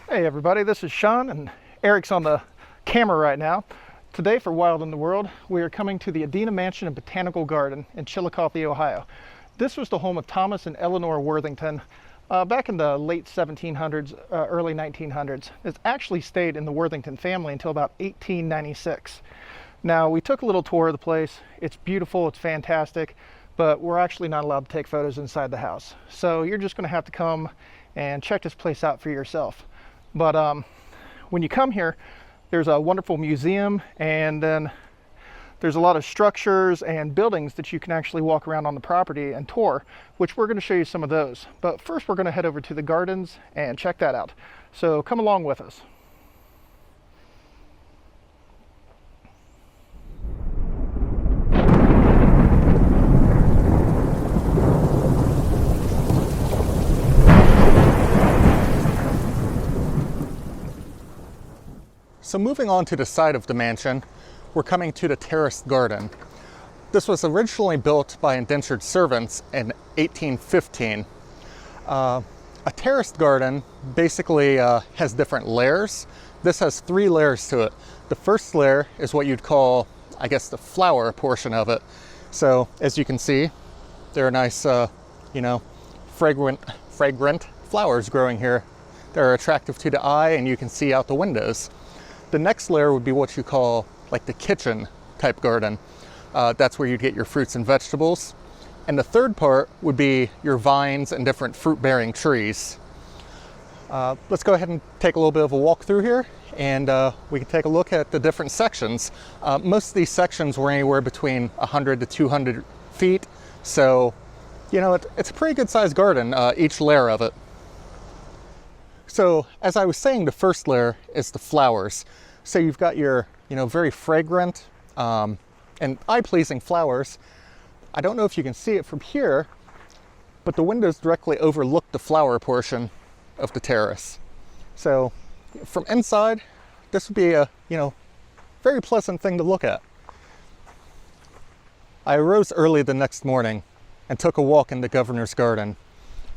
Hey everybody, this is Sean and Eric's on the camera right now. Today for Wild in the World, we are coming to the Adena Mansion and Botanical Garden in Chillicothe, Ohio. This was the home of Thomas and Eleanor Worthington back in the late 1700s, early 1900s. It's actually stayed in the Worthington family until about 1896. Now, we took a little tour of the place. It's beautiful, it's fantastic, but we're actually not allowed to take photos inside the house. So you're just gonna have to come and check this place out for yourself. But when you come here, there's a wonderful museum, and then there's a lot of structures and buildings that you can actually walk around on the property and tour, which we're going to show you some of those. But first we're going to head over to the gardens and check that out. So come along with us. So moving on to the side of the mansion, we're coming to the terraced garden. This was originally built by indentured servants in 1815. A terraced garden basically has different layers. This has 3 layers to it. The first layer is what you'd call, I guess, the flower portion of it. So as you can see, there are nice, fragrant flowers growing here. They're attractive to the eye and you can see out the windows. The next layer would be what you call like the kitchen type garden. That's where you get your fruits and vegetables. And the third part would be your vines and different fruit-bearing trees. Let's go ahead and take a little bit of a walk through here, and we can take a look at the different sections. Most of these sections were anywhere between 100 to 200 feet. So, it's a pretty good sized garden, each layer of it. So as I was saying, the first layer is the flowers. So you've got your, very fragrant and eye-pleasing flowers. I don't know if you can see it from here, but the windows directly overlook the flower portion of the terrace. So from inside, this would be a, very pleasant thing to look at. I arose early the next morning and took a walk in the governor's garden.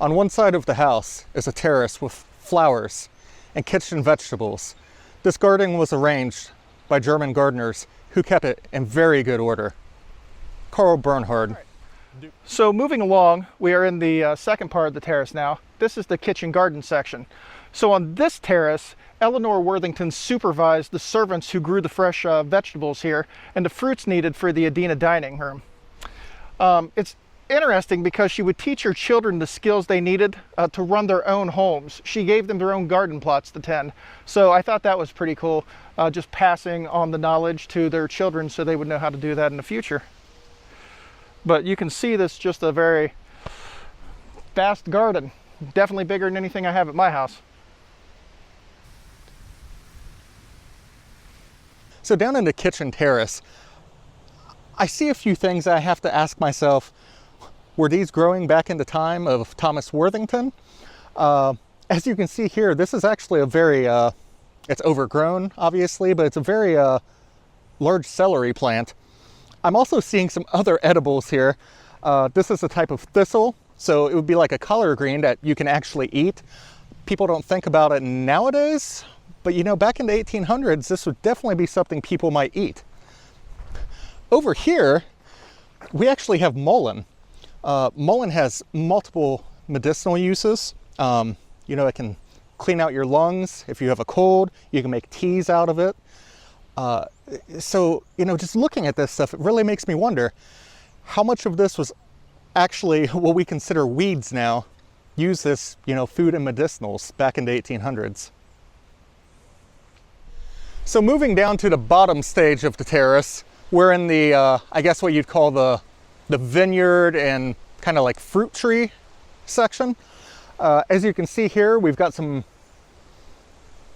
On one side of the house is a terrace with flowers and kitchen vegetables. This garden was arranged by German gardeners who kept it in very good order. Carl Bernhard. So moving along, we are in the second part of the terrace now. This is the kitchen garden section. So on this terrace, Eleanor Worthington supervised the servants who grew the fresh vegetables here and the fruits needed for the Adena dining room. It's interesting because she would teach her children the skills they needed to run their own homes. She gave them their own garden plots to tend. So I thought that was pretty cool, just passing on the knowledge to their children so they would know how to do that in the future. But you can see this just a very vast garden, definitely bigger than anything I have at my house. So down in the kitchen terrace, I see a few things I have to ask myself. Were these growing back in the time of Thomas Worthington? As you can see here, this is actually a very, it's overgrown obviously, but it's a very large celery plant. I'm also seeing some other edibles here. This is a type of thistle, so it would be like a collard green that you can actually eat. People don't think about it nowadays, but back in the 1800s, this would definitely be something people might eat. Over here, we actually have mullein. Mullein has multiple medicinal uses. It can clean out your lungs. If you have a cold, you can make teas out of it. So, just looking at this stuff, it really makes me wonder how much of this was actually what we consider weeds now, used as, food and medicinals back in the 1800s. So moving down to the bottom stage of the terrace, we're in the, I guess what you'd call the vineyard and kind of like fruit tree section. As you can see here, we've got some,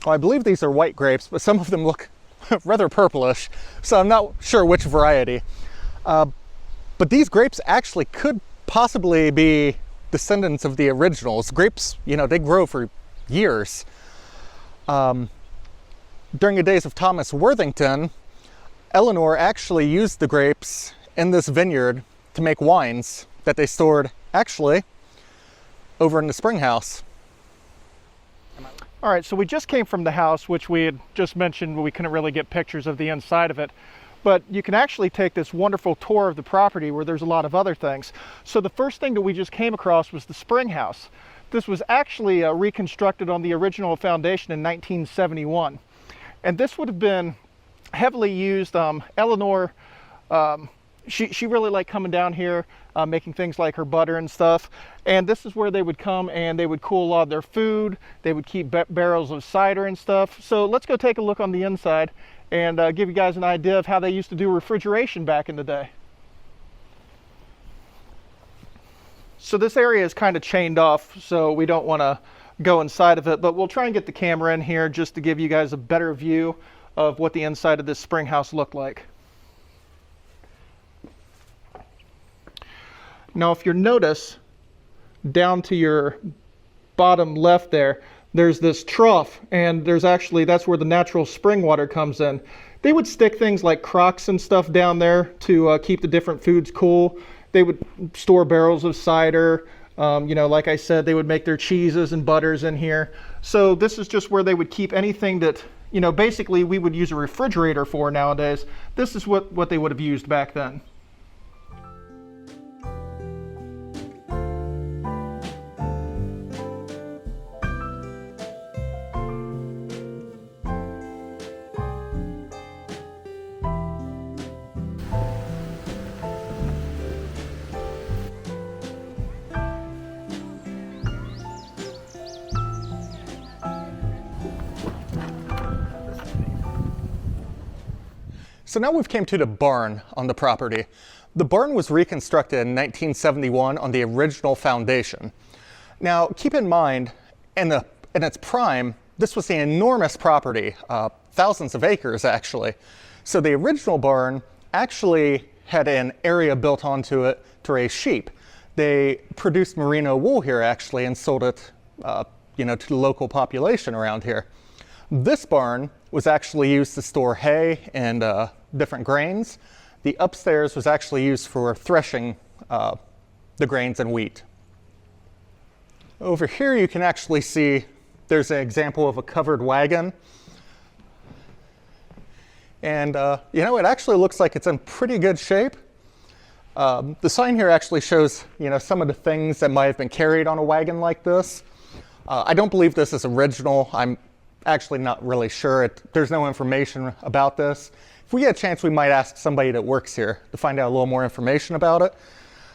well, I believe these are white grapes, but some of them look rather purplish, so I'm not sure which variety. But these grapes actually could possibly be descendants of the originals. Grapes, they grow for years. During the days of Thomas Worthington, Eleanor actually used the grapes in this vineyard to make wines that they stored actually over in the spring house. All right, so we just came from the house, which we had just mentioned we couldn't really get pictures of the inside of it. But you can actually take this wonderful tour of the property where there's a lot of other things. So the first thing that we just came across was the spring house. This was actually reconstructed on the original foundation in 1971. And this would have been heavily used. Eleanor, she really liked coming down here, making things like her butter and stuff. And this is where they would come and they would cool a lot of their food. They would keep barrels of cider and stuff. So let's go take a look on the inside and give you guys an idea of how they used to do refrigeration back in the day. So this area is kind of chained off, so we don't want to go inside of it, but we'll try and get the camera in here just to give you guys a better view of what the inside of this spring house looked like. Now, if you notice, down to your bottom left there, there's this trough, and that's where the natural spring water comes in. They would stick things like crocks and stuff down there to keep the different foods cool. They would store barrels of cider. Like I said, they would make their cheeses and butters in here. So this is just where they would keep anything that, basically we would use a refrigerator for nowadays. This is what they would have used back then. So now we've came to the barn on the property. The barn was reconstructed in 1971 on the original foundation. Now keep in mind, in its prime, this was an enormous property, thousands of acres actually. So the original barn actually had an area built onto it to raise sheep. They produced merino wool here actually and sold it to the local population around here. This barn was actually used to store hay and different grains. The upstairs was actually used for threshing the grains and wheat. Over here you can actually see there's an example of a covered wagon. And it actually looks like it's in pretty good shape. The sign here actually shows some of the things that might have been carried on a wagon like this. I don't believe this is original. I'm actually not really sure. There's no information about this. If we get a chance, we might ask somebody that works here to find out a little more information about it.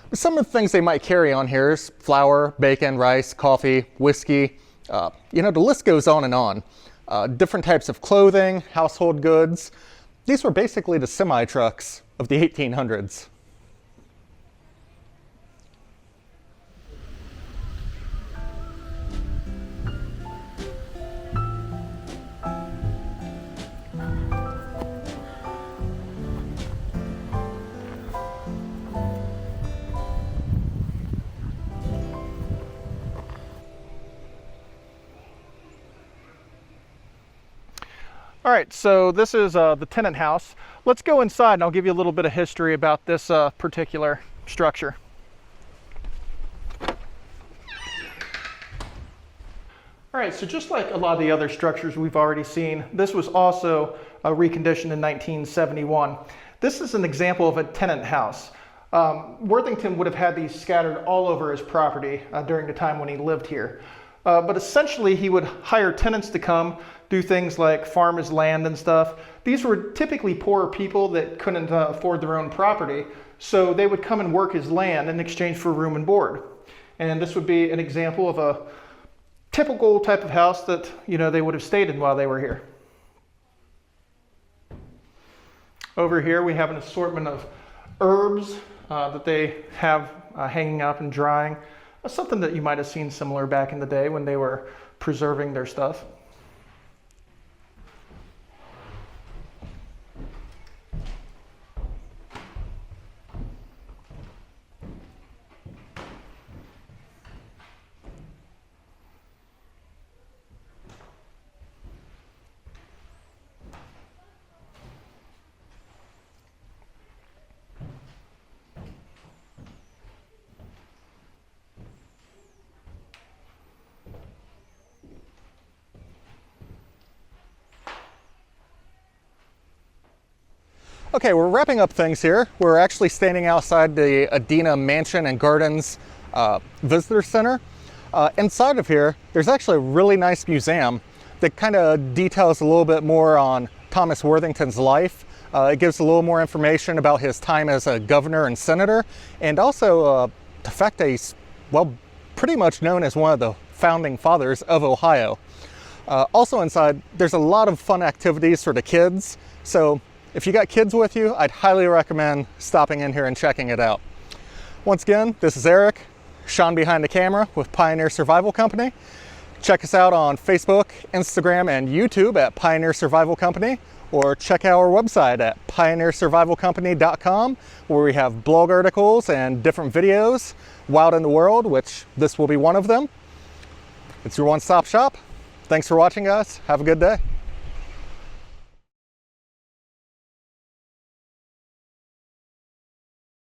But some of the things they might carry on here is flour, bacon, rice, coffee, whiskey. The list goes on and on. Different types of clothing, household goods. These were basically the semi-trucks of the 1800s. All right, so this is the tenant house. Let's go inside and I'll give you a little bit of history about this particular structure. All right, so just like a lot of the other structures we've already seen, this was also reconditioned in 1971. This is an example of a tenant house. Worthington would have had these scattered all over his property during the time when he lived here. But essentially he would hire tenants to come do things like farm his land and stuff. These were typically poor people that couldn't afford their own property, so they would come and work his land in exchange for room and board. And this would be an example of a typical type of house that they would have stayed in while they were here. Over here we have an assortment of herbs that they have hanging up and drying. Something that you might have seen similar back in the day when they were preserving their stuff. Okay, we're wrapping up things here. We're actually standing outside the Adena Mansion and Gardens Visitor Center. Inside of here, there's actually a really nice museum that kind of details a little bit more on Thomas Worthington's life. It gives a little more information about his time as a governor and senator, and also the fact that he's, well, pretty much known as one of the founding fathers of Ohio. Also inside, there's a lot of fun activities for the kids. So if you got kids with you, I'd highly recommend stopping in here and checking it out. Once again, this is Eric, Sean behind the camera with Pioneer Survival Company. Check us out on Facebook, Instagram, and YouTube at Pioneer Survival Company, or check out our website at pioneersurvivalcompany.com, where we have blog articles and different videos, wild in the world, which this will be one of them. It's your one-stop shop. Thanks for watching, guys. Have a good day.